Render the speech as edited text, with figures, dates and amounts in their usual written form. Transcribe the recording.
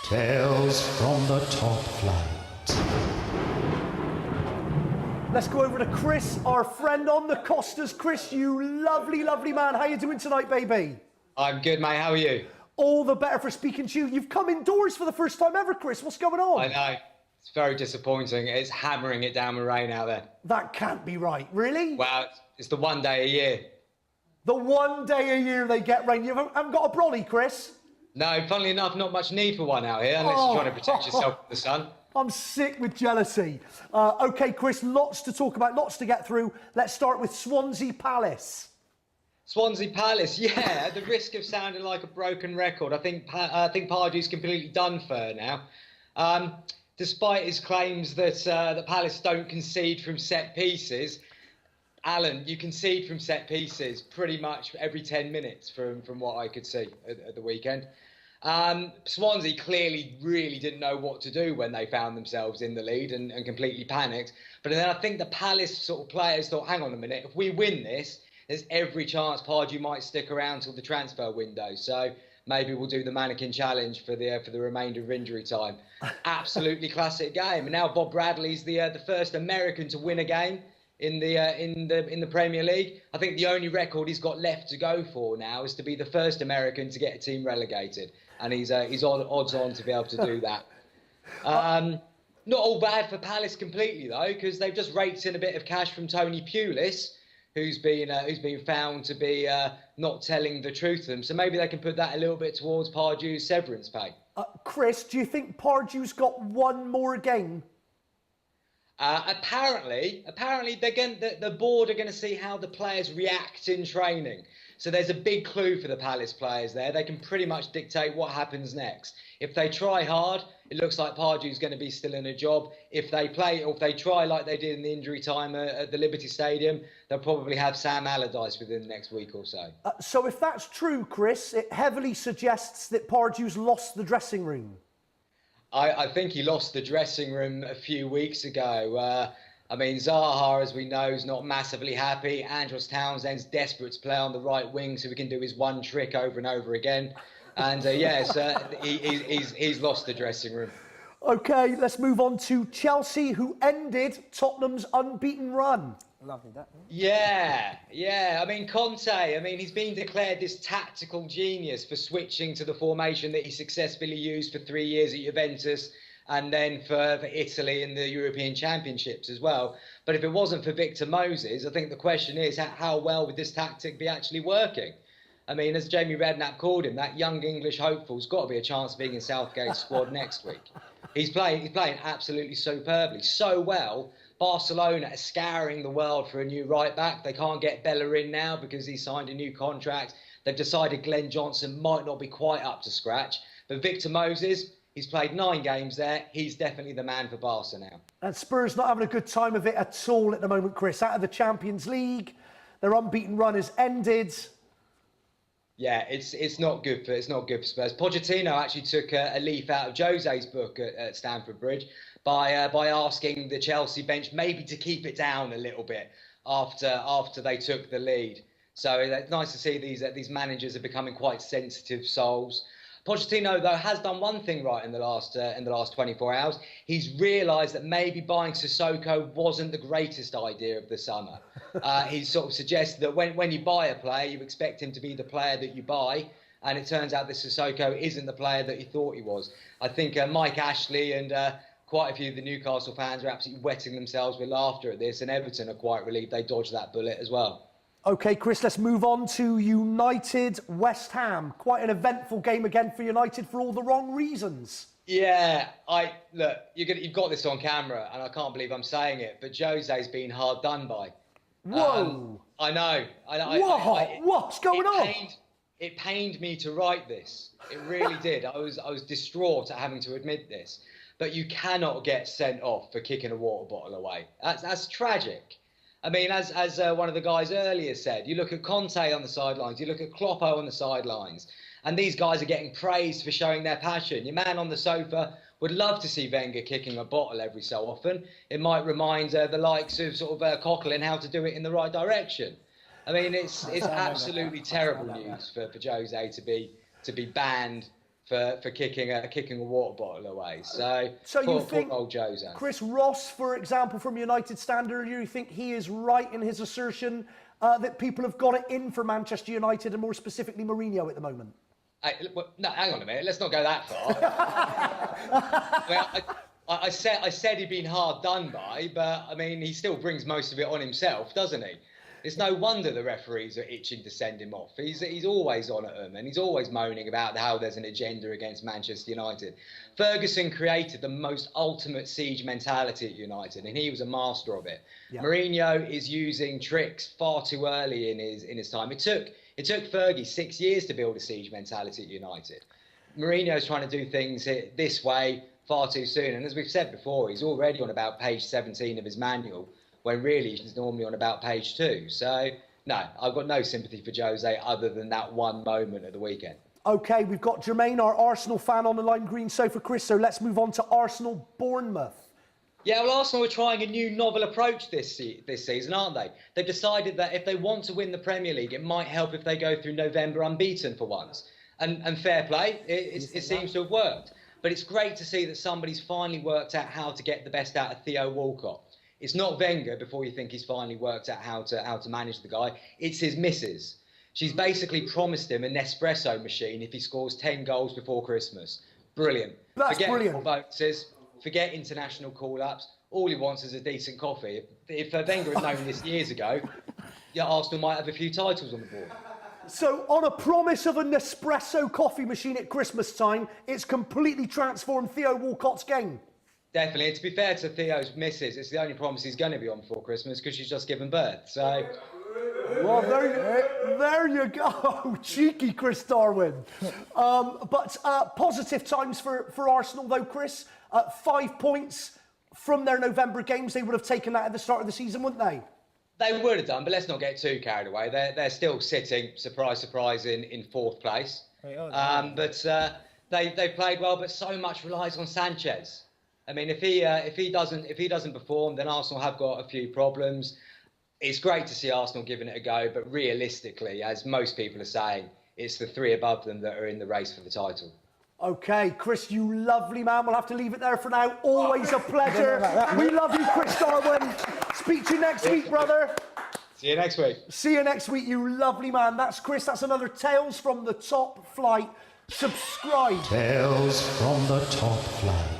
Tales from the top flight. Let's go over to Chris, our friend on the Costas. Chris, you lovely, lovely man. How you doing tonight, baby? I'm good, mate. How are you? All the better for speaking to you. You've come indoors for the first time ever, Chris. What's going on? I know. It's very disappointing. It's hammering it down with rain out there. That can't be right. Really? Well, it's the one day a year. The one day a year they get rain. You haven't got a brolly, Chris? No, funnily enough, not much need for one out here unless you're trying to protect yourself from the sun. I'm sick with jealousy. OK, Chris, lots to talk about, lots to get through. Let's start with Swansea Palace. Swansea Palace, yeah, at the risk of sounding like a broken record, I think Pardew's completely done for now. Despite his claims that the Palace don't concede from set pieces, Alan, you concede from set pieces pretty much every 10 minutes from what I could see at the weekend. Swansea clearly really didn't know what to do when they found themselves in the lead and completely panicked. But then I think the Palace sort of players thought, hang on a minute, if we win this, there's every chance Pardew might stick around till the transfer window. So maybe we'll do the mannequin challenge for the remainder of injury time. Absolutely classic game. And now Bob Bradley's the first American to win a game in the Premier League. I think the only record he's got left to go for now is to be the first American to get a team relegated, and he's odds on to be able to do that. Not all bad for Palace completely though, because they've just raked in a bit of cash from Tony Pulis, who's been found to be not telling the truth to them. So maybe they can put that a little bit towards Pardew's severance pay. Chris, do you think Pardew's got one more game? Apparently, the board are going to see how the players react in training. So there's a big clue for the Palace players there. They can pretty much dictate what happens next. If they try hard, it looks like Pardew's going to be still in a job. If they try like they did in the injury time at the Liberty Stadium, they'll probably have Sam Allardyce within the next week or so. So if that's true, Chris, it heavily suggests that Pardew's lost the dressing room. I think he lost the dressing room a few weeks ago. I mean, Zaha, as we know, is not massively happy. Andros Townsend's desperate to play on the right wing so he can do his one trick over and over again. And yes, he's lost the dressing room. OK, let's move on to Chelsea, who ended Tottenham's unbeaten run. Lovely that. Yeah. I mean, Conte, he's been declared this tactical genius for switching to the formation that he successfully used for 3 years at Juventus and then for Italy in the European Championships as well. But if it wasn't for Victor Moses, I think the question is how well would this tactic be actually working? I mean, as Jamie Redknapp called him, that young English hopeful's got to be a chance of being in Southgate's squad next week. He's playing absolutely superbly, so well. Barcelona are scouring the world for a new right-back. They can't get Bellerin now because he signed a new contract. They've decided Glenn Johnson might not be quite up to scratch. But Victor Moses, he's played 9 games there. He's definitely the man for Barca now. And Spurs not having a good time of it at all at the moment, Chris. Out of the Champions League, their unbeaten run has ended. Yeah, it's not good for Spurs. Pochettino actually took a leaf out of Jose's book at Stamford Bridge by asking the Chelsea bench maybe to keep it down a little bit after they took the lead. So it's nice to see these managers are becoming quite sensitive souls. Pochettino, though, has done one thing right in the last 24 hours. He's realised that maybe buying Sissoko wasn't the greatest idea of the summer. He's sort of suggested that when you buy a player, you expect him to be the player that you buy. And it turns out that Sissoko isn't the player that you thought he was. I think Mike Ashley and quite a few of the Newcastle fans are absolutely wetting themselves with laughter at this. And Everton are quite relieved they dodged that bullet as well. OK, Chris, let's move on to United West Ham. Quite an eventful game again for United for all the wrong reasons. Yeah, look, you've got this on camera, and I can't believe I'm saying it, but Jose's been hard done by. Whoa! I know. What's going on? It pained me to write this. It really did. I was distraught at having to admit this. But you cannot get sent off for kicking a water bottle away. That's tragic. I mean, as one of the guys earlier said, you look at Conte on the sidelines, you look at Kloppo on the sidelines, and these guys are getting praised for showing their passion. Your man on the sofa would love to see Wenger kicking a bottle every so often. It might remind the likes of Coquelin how to do it in the right direction. I mean, it's absolutely terrible news for Jose to be banned for kicking a water bottle away. So you think old Jose. Chris Ross, for example, from United Standard, you think he is right in his assertion that people have got it in for Manchester United and more specifically Mourinho at the moment? No, hang on a minute. Let's not go that far. Well, I said he'd been hard done by, but I mean, he still brings most of it on himself, doesn't he? It's no wonder the referees are itching to send him off. He's always on at them, and he's always moaning about how there's an agenda against Manchester United. Ferguson created the most ultimate siege mentality at United, and he was a master of it. Yeah. Mourinho is using tricks far too early in his time. It took Fergie 6 years to build a siege mentality at United. Mourinho's trying to do things this way far too soon, and as we've said before, he's already on about page 17 of his manual, when really he's normally on about page 2. So, no, I've got no sympathy for Jose other than that one moment at the weekend. OK, we've got Jermaine, our Arsenal fan, on the line green sofa, Chris, so let's move on to Arsenal-Bournemouth. Yeah, well, Arsenal are trying a new novel approach this season, aren't they? They've decided that if they want to win the Premier League, it might help if they go through November unbeaten for once. And fair play, it seems to have worked. But it's great to see that somebody's finally worked out how to get the best out of Theo Walcott. It's not Wenger before you think he's finally worked out how to manage the guy. It's his missus. She's basically promised him a Nespresso machine if he scores 10 goals before Christmas. Brilliant. Forget brilliant. Bonuses, forget international call-ups. All he wants is a decent coffee. If Wenger had known this years ago, Arsenal might have a few titles on the board. So, on a promise of a Nespresso coffee machine at Christmas time, it's completely transformed Theo Walcott's game. Definitely. And to be fair to Theo's missus, it's the only promise he's going to be on before Christmas because she's just given birth. So, well, there you go. Cheeky Chris Darwin. But positive times for Arsenal, though, Chris. 5 points from their November games. They would have taken that at the start of the season, wouldn't they? They would have done, but let's not get too carried away. They're still sitting, surprise, surprise, in 4th place. But they played well, but so much relies on Sanchez. I mean, if he doesn't perform, then Arsenal have got a few problems. It's great to see Arsenal giving it a go, but realistically, as most people are saying, it's the 3 above them that are in the race for the title. OK, Chris, you lovely man. We'll have to leave it there for now. Always a pleasure. We love you, Chris Darwin. Speak to you next week, brother. See you next week. See you next week, you lovely man. That's Chris. That's another Tales from the Top Flight. Subscribe. Tales from the Top Flight.